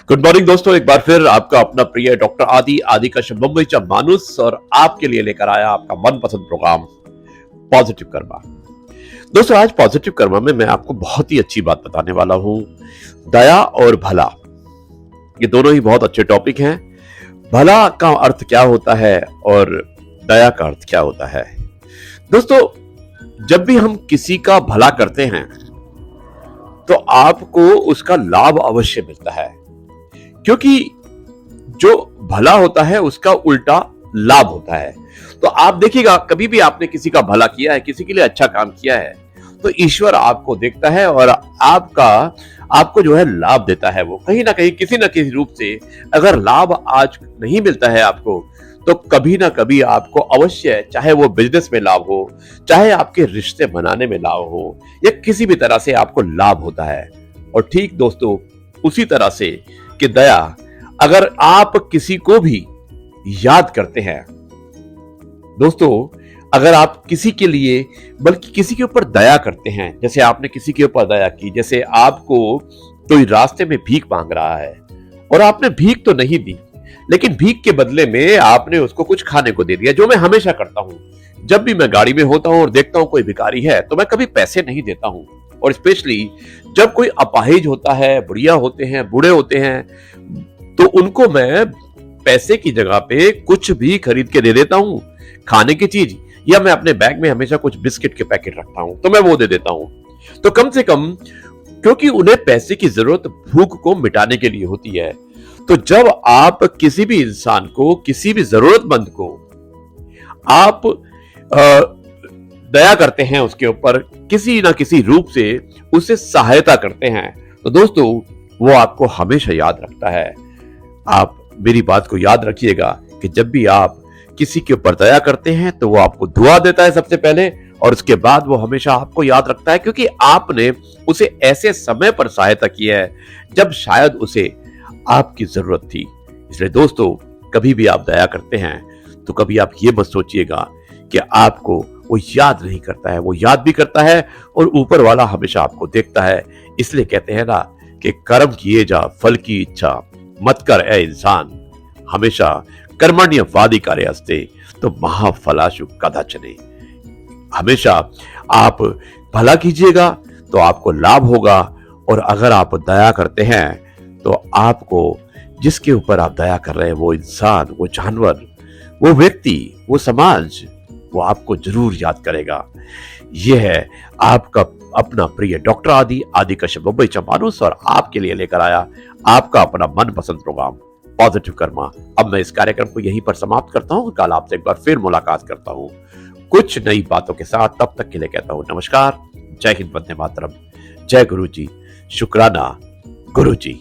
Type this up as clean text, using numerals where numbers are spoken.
Good morning दोस्तों, एक बार फिर आपका अपना प्रिय डॉक्टर आदि का मुंबईचा मानुस और आपके लिए लेकर आया आपका मनपसंद प्रोग्राम पॉजिटिव कर्मा। दोस्तों, आज पॉजिटिव कर्मा में मैं आपको बहुत ही अच्छी बात बताने वाला हूं। दया और भला, ये दोनों ही बहुत अच्छे टॉपिक हैं। भला का अर्थ क्या होता है और दया का अर्थ क्या होता है? दोस्तों, जब भी हम किसी का भला करते हैं तो आपको उसका लाभ अवश्य मिलता है, क्योंकि जो भला होता है उसका उल्टा लाभ होता है। तो आप देखिएगा, कभी भी आपने किसी का भला किया है, किसी के लिए अच्छा काम किया है, तो ईश्वर आपको देखता है और आपको जो है लाभ देता है। वो कहीं ना कहीं किसी न किसी रूप से, अगर लाभ आज नहीं मिलता है आपको, तो कभी ना कभी आपको अवश्य, चाहे वो बिजनेस में लाभ हो, चाहे आपके रिश्ते बनाने में लाभ हो, या किसी भी तरह से आपको लाभ होता है। और ठीक दोस्तों, उसी तरह से कि दया, अगर आप किसी को भी याद करते हैं दोस्तों, अगर आप किसी के लिए, बल्कि किसी के ऊपर दया करते हैं, जैसे आपने किसी के ऊपर दया की, जैसे आपको कोई रास्ते में भीख मांग रहा है और आपने भीख तो नहीं दी, लेकिन भीख के बदले में आपने उसको कुछ खाने को दे दिया, जो मैं हमेशा करता हूं। जब भी मैं गाड़ी में होता हूं और देखता हूं कोई भिखारी है, तो मैं कभी पैसे नहीं देता हूं। और स्पेशली जब कोई अपाहिज होता है, बुढ़िया होते हैं, बूढ़े होते हैं, तो उनको मैं पैसे की जगह पे कुछ भी खरीद के दे देता हूं, खाने की चीज, या मैं अपने बैग में हमेशा कुछ बिस्किट के पैकेट रखता हूं, तो मैं वो दे देता हूं। तो कम से कम, क्योंकि उन्हें पैसे की जरूरत भूख को मिटाने के लिए होती है। तो जब आप किसी भी इंसान को, किसी भी जरूरतमंद को आप दया करते हैं, उसके ऊपर किसी ना किसी रूप से उससे सहायता करते हैं, तो दोस्तों वो आपको हमेशा याद रखता है। आप मेरी बात को याद रखिएगा कि जब भी आप किसी के ऊपर दया करते हैं तो वो आपको दुआ देता है सबसे पहले, और उसके बाद वो हमेशा आपको याद रखता है, क्योंकि आपने उसे ऐसे समय पर सहायता की है जब शायद उसे आपकी जरूरत थी। इसलिए दोस्तों, कभी भी आप दया करते हैं तो कभी आप ये मत सोचिएगा कि आपको वो याद नहीं करता है। वो याद भी करता है, और ऊपर वाला हमेशा आपको देखता है। इसलिए कहते हैं ना कि कर्म किए जा फल की इच्छा मत कर ए इंसान, हमेशा कर्मण्यवादी कार्य अस्ते तो महाफलाशु कदाचने। हमेशा आप भला कीजिएगा तो आपको लाभ होगा, और अगर आप दया करते हैं तो आपको, जिसके ऊपर आप दया कर रहे हैं, वो इंसान, वो जानवर, वो व्यक्ति, वो समाज, वो आपको जरूर याद करेगा। यह है आपका अपना प्रिय डॉक्टर आदि का मुंबईचा मानुस, और आपके लिए लेकर आया आपका अपना मनपसंद प्रोग्राम पॉजिटिव कर्मा। अब मैं इस कार्यक्रम को यहीं पर समाप्त करता हूं। कल आपसे एक बार फिर मुलाकात करता हूं कुछ नई बातों के साथ। तब तक के लिए कहता हूं नमस्कार, जय हिंद, वंदे मातरम, जय गुरु जी, शुक्राना गुरु जी।